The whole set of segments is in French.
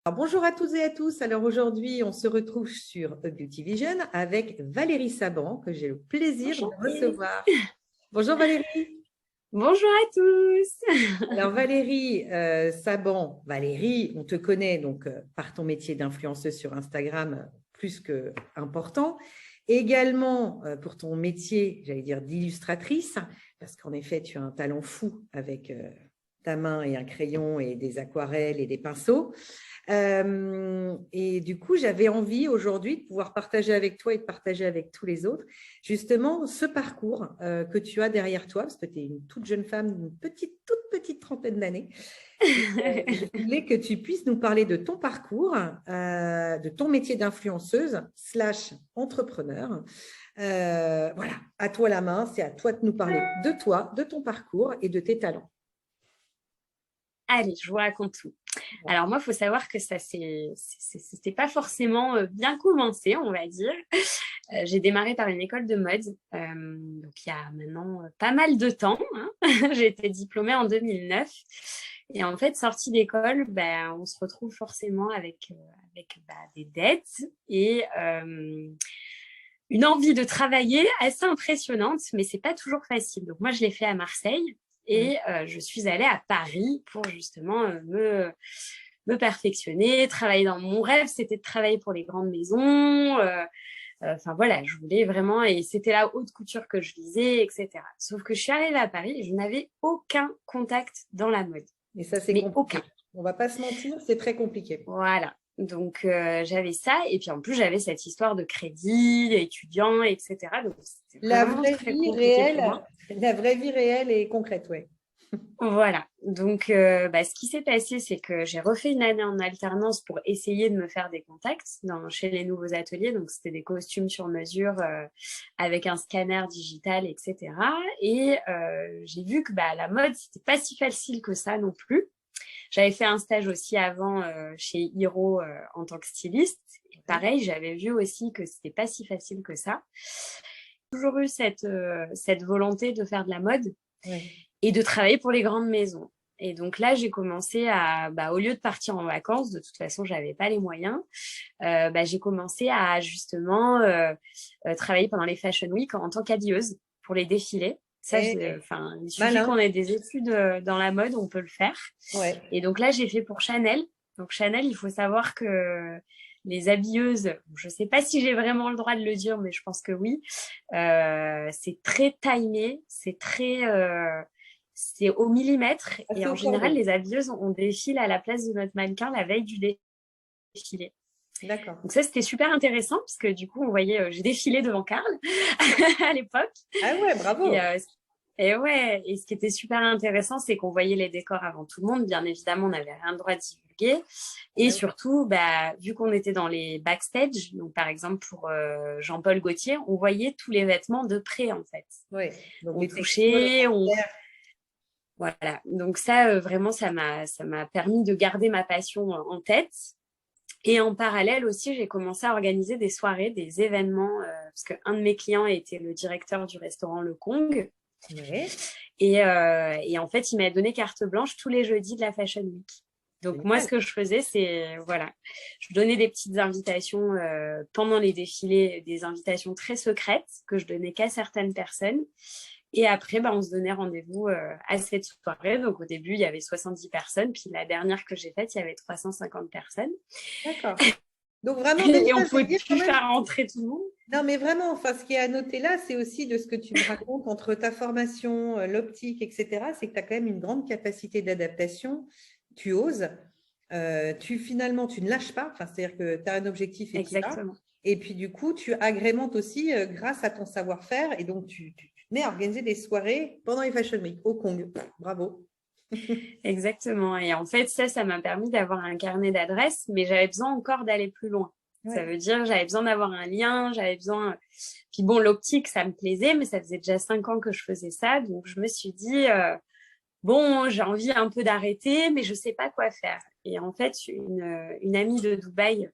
Alors, bonjour à toutes et à tous. Alors aujourd'hui, on se retrouve sur A Beauty Vision avec Valérie Saban, que j'ai le plaisir de Enchantée. recevoir. Bonjour Valérie. Bonjour à tous. Alors Valérie Saban, Valérie, on te connaît donc par ton métier d'influenceuse sur Instagram plus que important. Également pour ton métier, j'allais dire d'illustratrice, parce qu'en effet, tu as un talent fou avec ta main et un crayon et des aquarelles et des pinceaux. Et du coup, j'avais envie aujourd'hui de pouvoir partager avec toi et de partager avec tous les autres, justement, ce parcours que tu as derrière toi, parce que tu es une toute jeune femme d'une toute petite trentaine d'années. Je voulais que tu puisses nous parler de ton parcours, de ton métier d'influenceuse / entrepreneur. Voilà, à toi la main, c'est à toi de nous parler de toi, de ton parcours et de tes talents. Allez, je vous raconte tout. Alors moi, il faut savoir que ça, c'était pas forcément bien commencé, on va dire. J'ai démarré par une école de mode, donc il y a maintenant pas mal de temps. Hein. J'ai été diplômée en 2009. Et en fait, sortie d'école, on se retrouve forcément avec des dettes et une envie de travailler assez impressionnante, mais c'est pas toujours facile. Donc moi, je l'ai fait à Marseille. Et je suis allée à Paris pour justement me perfectionner, travailler dans mon rêve, c'était de travailler pour les grandes maisons. Enfin voilà, je voulais vraiment, et c'était la haute couture que je visais, etc. Sauf que je suis arrivée à Paris et je n'avais aucun contact dans la mode. Et ça, c'est Mais compliqué. aucun. On ne va pas se mentir, c'est très compliqué. Voilà. Donc j'avais ça, et puis en plus j'avais cette histoire de crédit, étudiant, etc. Donc c'était La vraiment vraie très vie compliqué pour réelle, moi. la vraie vie réelle et concrète, oui. Voilà. Donc, ce qui s'est passé, c'est que j'ai refait une année en alternance pour essayer de me faire des contacts chez les nouveaux ateliers. Donc, c'était des costumes sur mesure avec un scanner digital, etc. Et j'ai vu que la mode, c'était pas si facile que ça non plus. J'avais fait un stage aussi avant chez Hiro en tant que styliste. Et pareil, j'avais vu aussi que c'était pas si facile que ça. J'ai toujours eu cette volonté de faire de la mode. Ouais. Et de travailler pour les grandes maisons. Et donc là, j'ai commencé au lieu de partir en vacances, de toute façon, j'avais pas les moyens, j'ai commencé à justement travailler pendant les Fashion Week en tant qu'habilleuse pour les défilés. Ça, il suffit Malin. qu'on ait des études dans la mode, on peut le faire. Ouais. Et donc là, j'ai fait pour Chanel. Donc Chanel, il faut savoir que les habilleuses, je ne sais pas si j'ai vraiment le droit de le dire, mais je pense que oui, c'est très timé, c'est au millimètre. Ah, Et c'est au en général, cordeau. les habilleuses, on défile à la place de notre mannequin la veille du défilé. D'accord. Donc ça, c'était super intéressant parce que du coup, on voyait, j'ai défilé devant Karl à l'époque. Ah ouais, Et, bravo. et ouais, et ce qui était super intéressant, c'est qu'on voyait les décors avant tout le monde. Bien évidemment, on n'avait rien le droit de divulguer. Et Ah surtout, vu qu'on était dans les backstage, donc par exemple pour Jean-Paul Gaultier, on voyait tous les vêtements de près en fait. ouais. Donc On les textiles, les touchait, matières. voilà. Donc ça, vraiment, ça m'a permis de garder ma passion en tête. Et en parallèle aussi, j'ai commencé à organiser des soirées, des événements, parce qu'un de mes clients était le directeur du restaurant Le Kong. Ouais. Et en fait, il m'a donné carte blanche tous les jeudis de la Fashion Week. Donc moi, ce Génial. que je faisais, c'est, voilà, je donnais des petites invitations pendant les défilés, des invitations très secrètes que je donnais qu'à certaines personnes. Et après, on se donnait rendez-vous à cette soirée. Donc au début, il y avait 70 personnes. Puis la dernière que j'ai faite, il y avait 350 personnes. D'accord. Donc vraiment, Et on déjà, ne je veux pouvait dire quand plus même. faire rentrer tout le monde. Non, mais vraiment, enfin, ce qui est à noter là, c'est aussi de ce que tu me racontes entre ta formation, l'optique, etc. C'est que tu as quand même une grande capacité d'adaptation. Tu oses. Finalement, tu ne lâches pas. Enfin, c'est-à-dire que tu as un objectif et tu y vas. Exactement. Et puis, du coup, tu agrémentes aussi grâce à ton savoir-faire. Et donc, tu te mets à organiser des soirées pendant les Fashion Week au Kong. Bravo. Exactement. Et en fait, ça m'a permis d'avoir un carnet d'adresses, mais j'avais besoin encore d'aller plus loin. Ça Ouais. veut dire, j'avais besoin d'avoir un lien, j'avais besoin. Puis bon, l'optique, ça me plaisait, mais ça faisait déjà 5 ans que je faisais ça. Donc, je me suis dit, bon, j'ai envie un peu d'arrêter, mais je sais pas quoi faire. Et en fait, une amie de Dubaï,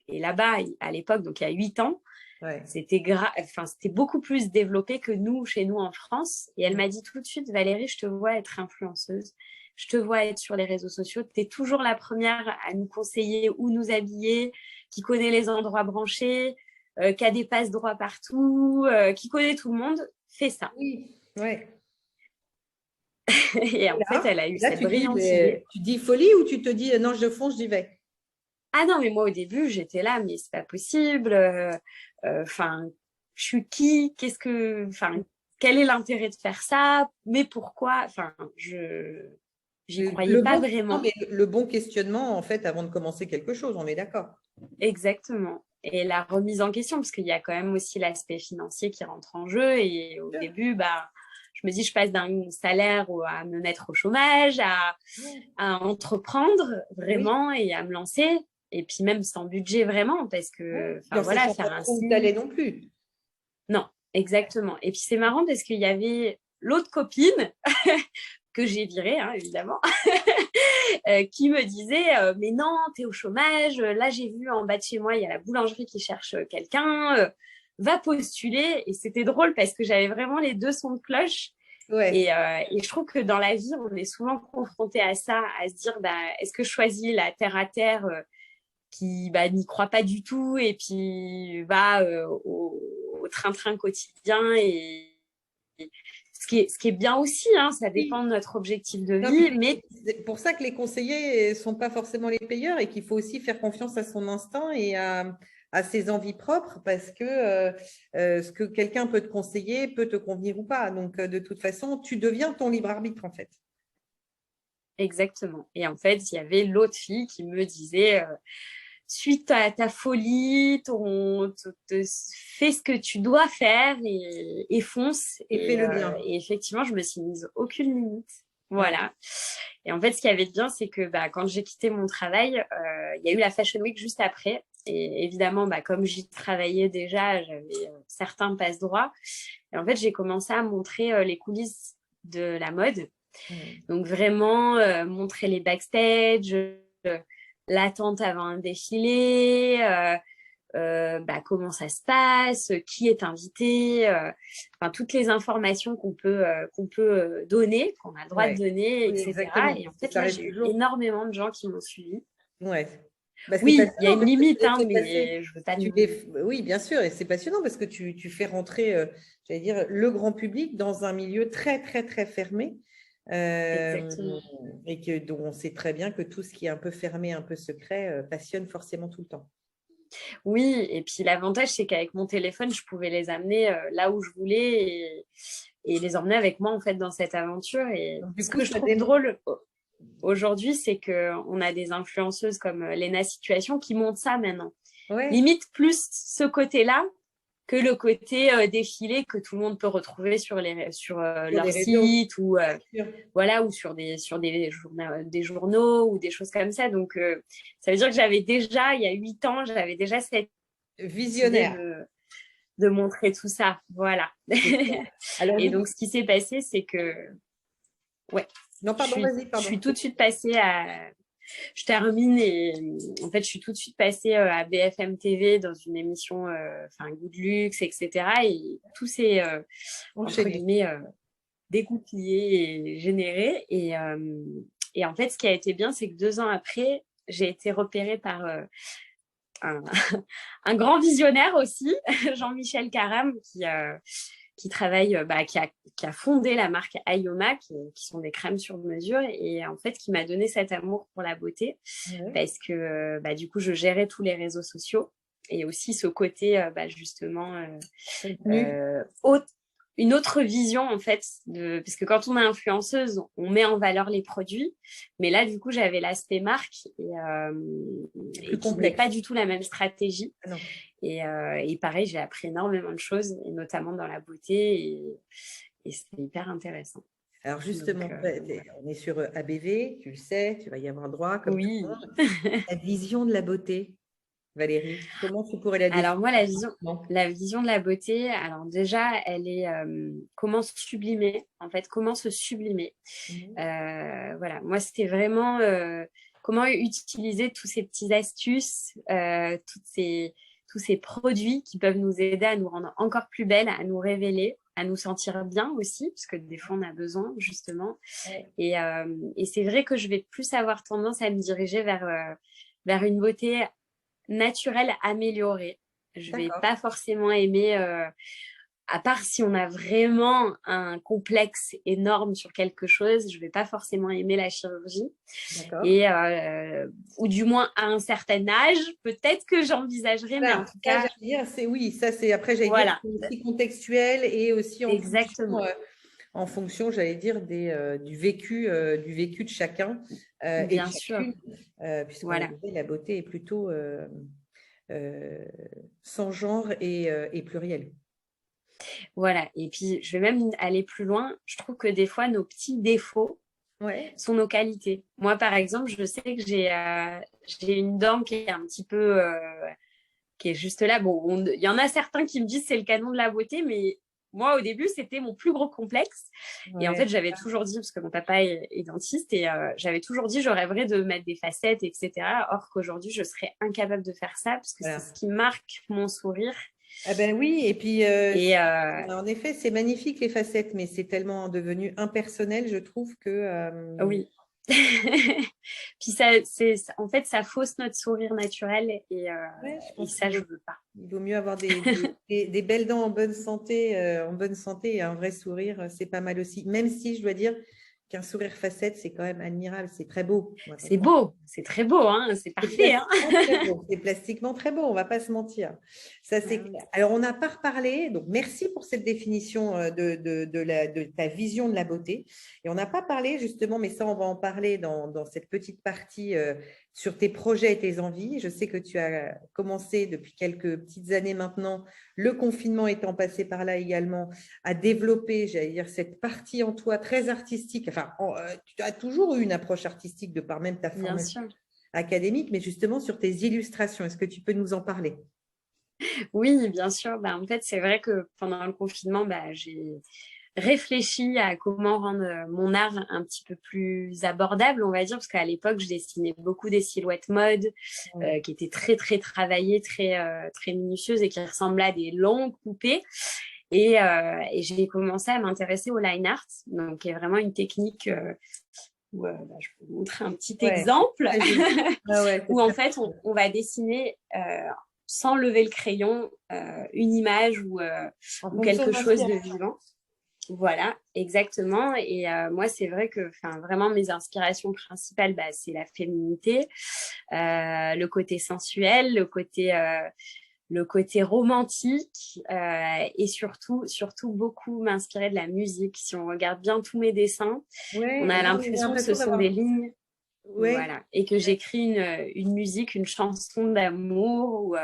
et là-bas, à l'époque, donc il y a 8 ans, Ouais. c'était beaucoup plus développé que nous, chez nous en France. Et elle m'a dit tout de suite, Valérie, je te vois être influenceuse. je te vois être sur les réseaux sociaux, tu es toujours la première à nous conseiller où nous habiller, qui connaît les endroits branchés, qui a des passe droits partout, qui connaît tout le monde, fais ça. Oui, ouais. Et en fait, elle a eu Là, cette brillante idée. tu dis folie ou tu te dis non, je fonce, j'y vais. Ah non, mais moi au début, j'étais là, mais c'est pas possible. Enfin, je suis qui? Quel est l'intérêt de faire ça? Mais pourquoi? Enfin, j'y croyais pas vraiment. Mais le bon questionnement, en fait, avant de commencer quelque chose, on est d'accord. Exactement. Et la remise en question, parce qu'il y a quand même aussi l'aspect financier qui rentre en jeu. Et au début, je me dis, je passe d'un salaire à me mettre au chômage, à entreprendre vraiment et à me lancer. Et puis même sans budget vraiment, parce que, voilà, faire un site. Non plus. Non, exactement. Et puis c'est marrant parce qu'il y avait l'autre copine que j'ai virée, hein, évidemment, qui me disait mais non, t'es au chômage. Là, j'ai vu en bas de chez moi, il y a la boulangerie qui cherche quelqu'un. Va postuler. Et c'était drôle parce que j'avais vraiment les deux sons de cloche. Ouais. Et je trouve que dans la vie, on est souvent confronté à ça, à se dire est-ce que je choisis la terre à terre qui n'y croit pas du tout et puis va au train-train quotidien et ce qui est bien aussi, hein, ça dépend de notre objectif de vie. Mais c'est pour ça que les conseillers ne sont pas forcément les payeurs et qu'il faut aussi faire confiance à son instinct et à ses envies propres parce que ce que quelqu'un peut te conseiller peut te convenir ou pas. Donc, de toute façon, tu deviens ton libre arbitre en fait. Exactement. Et en fait, il y avait l'autre fille qui me disait suite à ta folie, fais ce que tu dois faire et fonce. Et fais le bien. Et effectivement, je me suis mise aucune limite. Voilà. Et en fait, ce qui avait de bien, c'est que quand j'ai quitté mon travail, il y a eu la Fashion Week juste après. Et évidemment, comme j'y travaillais déjà, j'avais certains passe-droits. Et en fait, j'ai commencé à montrer les coulisses de la mode. Donc vraiment, montrer les backstage, l'attente avant un défilé, comment ça se passe, qui est invité, toutes les informations qu'on peut donner, qu'on a le droit de donner, etc. Exactement. Et en fait, là, j'ai eu énormément de gens qui m'ont suivi. Ouais. Oui, il y a une limite, hein, mais je veux pas... Oui, bien sûr, et c'est passionnant parce que tu fais rentrer, j'allais dire, le grand public dans un milieu très, très, très fermé. Et dont on sait très bien que tout ce qui est un peu fermé, un peu secret, passionne forcément tout le temps. Oui, et puis l'avantage, c'est qu'avec mon téléphone, je pouvais les amener là où je voulais et les emmener avec moi en fait dans cette aventure. Et ce que je trouve drôle aujourd'hui, c'est qu'on a des influenceuses comme Lena Situation qui montrent ça maintenant. Ouais. Limite plus ce côté-là que le côté défilé que tout le monde peut retrouver sur leur site ou voilà, ou sur des journaux ou des choses comme ça. Donc ça veut dire que j'avais déjà, il y a 8 ans, j'avais déjà cette visionnaire de montrer tout ça. Voilà. Alors, et donc ce qui s'est passé, c'est que non, pardon, vas-y, je suis tout de suite passée à... Je termine et en fait, je suis tout de suite passée à BFM TV dans une émission, Good Luxe, etc. Et tout s'est, entre guillemets, dégoupillé et généré. Et en fait, ce qui a été bien, c'est que 2 ans après, j'ai été repérée par un grand visionnaire aussi, Jean-Michel Caram, qui travaille, qui a fondé la marque Ayoma, qui sont des crèmes sur mesure, et en fait, qui m'a donné cet amour pour la beauté, parce que du coup, je gérais tous les réseaux sociaux, et aussi ce côté, justement, une autre vision, en fait, parce que quand on est influenceuse, on met en valeur les produits, mais là, du coup, j'avais l'aspect marque, et qui n'est pas du tout la même stratégie. Non. Et pareil, j'ai appris énormément de choses, et notamment dans la beauté, et c'était hyper intéressant. Alors justement, on est sur ABV, tu le sais, tu vas y avoir droit. Comme tout le monde. La vision de la beauté, Valérie, comment tu pourrais la définir? Alors moi, la vision de la beauté, alors déjà, elle est comment sublimer, en fait, comment se sublimer. Voilà, moi, c'était vraiment comment utiliser tous ces petits astuces, tous ces produits qui peuvent nous aider à nous rendre encore plus belles, à nous révéler. à nous sentir bien aussi, parce que des fois, on a besoin, justement. Ouais. Et c'est vrai que je vais plus avoir tendance à me diriger vers une beauté naturelle améliorée. Je vais D'accord. pas forcément aimer, à part si on a vraiment un complexe énorme sur quelque chose, je vais pas forcément aimer la chirurgie. D'accord. Et ou du moins à un certain âge, peut-être que j'envisagerais, mais Voilà, en tout ça, cas, j'allais dire, oui, ça c'est après, j'allais dire, voilà, c'est aussi contextuel et aussi exactement. en fonction, j'allais dire, du vécu de chacun et de Bien sûr, chacune, puisqu'on le voilà. disait, la beauté est plutôt euh, sans genre et plurielle. Voilà. Et puis, je vais même aller plus loin. Je trouve que des fois, nos petits défauts Ouais. sont nos qualités. Moi, par exemple, je sais que j'ai une dent qui est un petit peu, qui est juste là. Bon, il y en a certains qui me disent c'est le canon de la beauté, mais moi, au début, c'était mon plus gros complexe. Et en Ouais. fait, j'avais toujours dit, parce que mon papa est dentiste, et j'avais toujours dit, je rêverais de mettre des facettes, etc. Or qu'aujourd'hui, je serais incapable de faire ça, parce que c'est Voilà. ce qui marque mon sourire. Ah ben oui, et puis Et en effet, c'est magnifique les facettes, mais c'est tellement devenu impersonnel, je trouve que oui. Puis en fait, ça fausse notre sourire naturel, ouais, je et pense ça, je veux pas. il vaut mieux avoir des belles dents en bonne santé et un vrai sourire, c'est pas mal aussi. Même si je dois dire qu'un sourire facette, c'est quand même admirable, c'est très beau. On va pas se C'est mentir. beau, c'est très beau, hein, c'est C'est parfait, hein. plastiquement très beau. C'est plastiquement très beau, on va pas se mentir. Ça, Ah c'est oui. clair. Alors, on n'a pas reparlé, donc merci pour cette définition de ta vision de la beauté. Et on n'a pas parlé justement, mais ça, on va en parler dans cette petite partie sur tes projets et tes envies. Je sais que tu as commencé depuis quelques petites années maintenant, le confinement étant passé par là également, à développer, j'allais dire, cette partie en toi très artistique. Enfin, tu as toujours eu une approche artistique de par même ta Bien formation sûr. académique, mais justement sur tes illustrations. Est-ce que tu peux nous en parler? Oui, bien sûr. Bah, en fait, c'est vrai que pendant le confinement, bah, j'ai réfléchi à comment rendre mon art un petit peu plus abordable, on va dire, parce qu'à l'époque, je dessinais beaucoup des silhouettes mode Ouais. qui étaient très, très travaillées, très minutieuses et qui ressemblaient à des longs coupés. Et j'ai commencé à m'intéresser au line art, donc qui est vraiment une technique où bah, je peux vous montrer un petit Ouais, exemple très joli. Ah ouais, c'est où en très fait on va dessiner sans lever le crayon une image en ou fonction quelque de chose de l'inspiration. vivant. Voilà, exactement. Et moi, c'est vrai que vraiment mes inspirations principales, bah, c'est la féminité, le côté sensuel, le côté romantique et surtout beaucoup m'inspirer de la musique. Si on regarde bien tous mes dessins, on Ouais, a là, j'ai l'impression que ce l'impression sont des d'avoir. lignes, Ouais, voilà, et que j'écris une musique, une chanson d'amour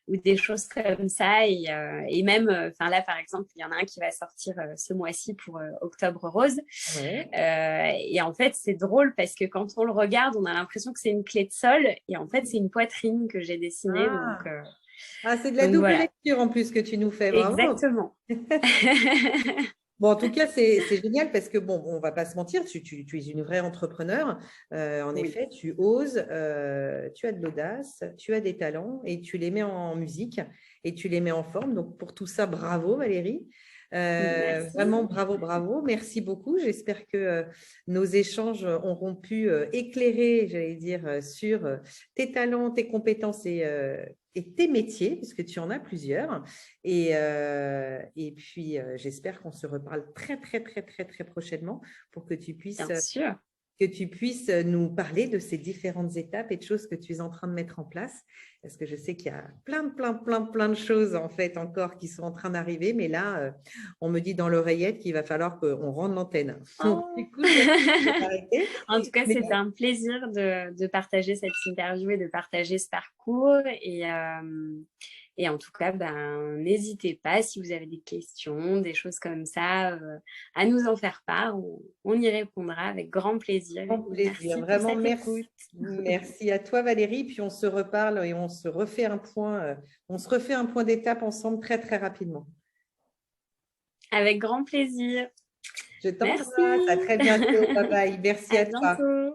ou des choses comme ça. Et même, enfin là, par exemple, il y en a un qui va sortir ce mois-ci pour Octobre Rose. ouais. Et en fait, c'est drôle parce que quand on le regarde, on a l'impression que c'est une clé de sol. Et en fait, c'est une poitrine que j'ai dessinée. Ah, ah, c'est de la Donc double voilà, lecture en plus que tu nous fais, bravo. exactement. Bon, en tout cas, c'est génial parce que, bon, on va pas se mentir, tu es une vraie entrepreneur. En Oui, effet, tu oses, tu as de l'audace, tu as des talents et tu les mets en musique et tu les mets en forme. Donc, pour tout ça, bravo Valérie. merci. Vraiment, bravo, bravo. Merci beaucoup. J'espère que nos échanges auront pu éclairer, j'allais dire, sur tes talents, tes compétences et tes métiers, puisque tu en as plusieurs. Et puis, j'espère qu'on se reparle très, très, très, très, très prochainement pour Bien sûr. que tu puisses nous parler de ces différentes étapes et de choses que tu es en train de mettre en place. Parce que je sais qu'il y a plein de choses, en fait, encore qui sont en train d'arriver. Mais là, on me dit dans l'oreillette qu'il va falloir qu'on rende l'antenne. Donc, Oh. écoute, je vais m'arrêter. En tout cas, Mais c'était un plaisir de partager cette interview et de partager ce parcours. Et en tout cas, ben, n'hésitez pas si vous avez des questions, des choses comme ça, à nous en faire part. On y répondra avec grand plaisir. grand Et plaisir. merci pour Vraiment, cette merci. écoute. Merci à toi, Valérie. Puis on se reparle et on se refait un point, d'étape ensemble très, très rapidement. Avec grand plaisir. Je t'embrasse. À Merci. très bientôt. Bye bye. Merci À à toi. bientôt.